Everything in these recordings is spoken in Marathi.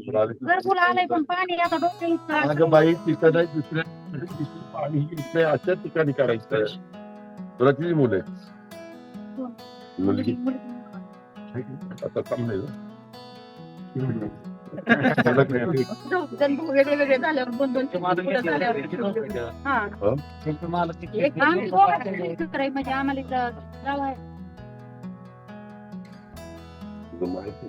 घरकुल आलंय पण पाणी आता डोक्याला अगं बाई तिथं नाही दुसऱ्या पाणी येत नाही अशा ठिकाणी करायचं. तुला किती मुलं आहेत? मुलगी आता चांगलं वेगळे वेगळे झाल्यावर दोन दोन झाल्यावर म्हणजे आम्हाला इथं गाव आहे. माहिती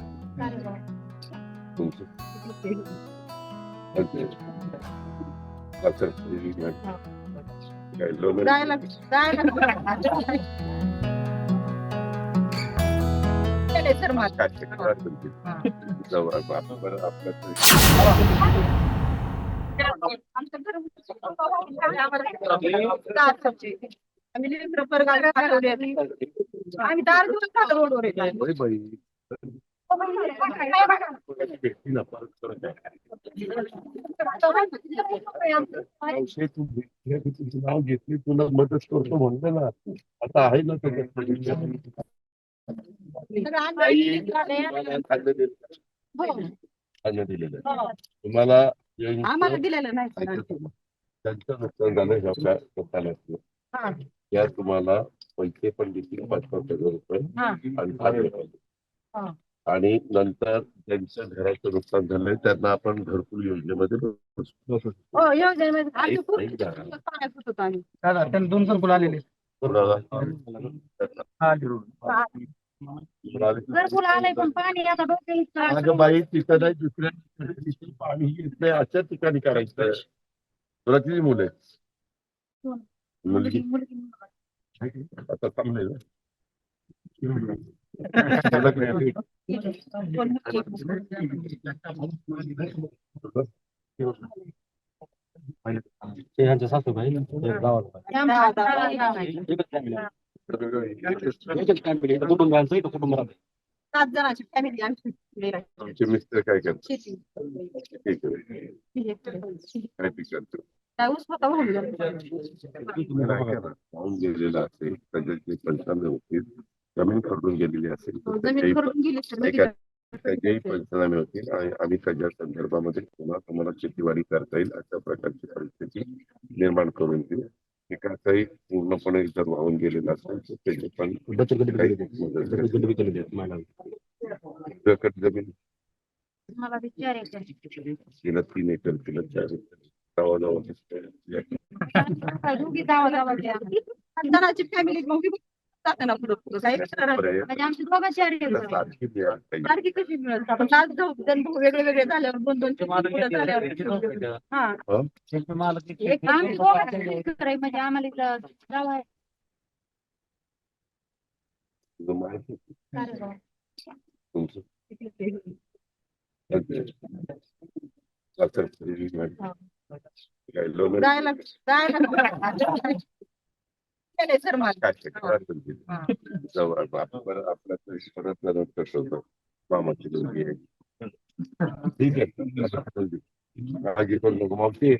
आम्ही 4 दिवस झालं रोडवर नाव घेतली तुला मदत करतो म्हणलं ना. आता आहे ना दिलेलं तुम्हाला आम्हाला दिलेलं नाही. त्यांचं नुकसान झालं या तुम्हाला पैसे पण देतील 5,000 रुपये आणि नंतर त्यांच्या घराचं नुकसान झालंय त्यांना आपण घरकुल योजनेमध्ये दोन घरकुल आलेले घरकुल आलंय पण पाणी आता डोक्याला अगं बाई तिथं नाही दुसऱ्या पाणी येत नाही अशा ठिकाणी करायचं. तुला किती मुलं आहेत? मुलगी आता चांगलं सासूबाई कुटुंब 7 जणांची फॅमिली आमची. आमचे मिस्टर काय करतात? शेती. ठीक आहे काय पिकतो पाहून गेलेला असेल त्याचे पंचनामे होतील. जमीन खरडून गेलेली असेल जमीन करून गेली त्याच्याही पंचनामे होतील आणि आम्ही त्याच्या संदर्भामध्ये तुम्हाला शेतीवाडी करता येईल अशा प्रकारची परिस्थिती निर्माण करून देऊ. एकाचाही पूर्णपणे जर वाहून गेलेला असेल तर त्याचे पण जमीन मला विचार येतो. तिला 3 एकर तिला 4 एकर जणांची फॅमिली मग जाताना म्हणजे आमची दोघांची सारखी कशी मिळत आपण वेगळे वेगळे झाल्यावर दोन दोन झाल्यावर म्हणजे आम्हाला इथं गाव आहे. माहिती तुमचं मामाची मुलगी आहे. ठीक आहे मागे पण नको मावशी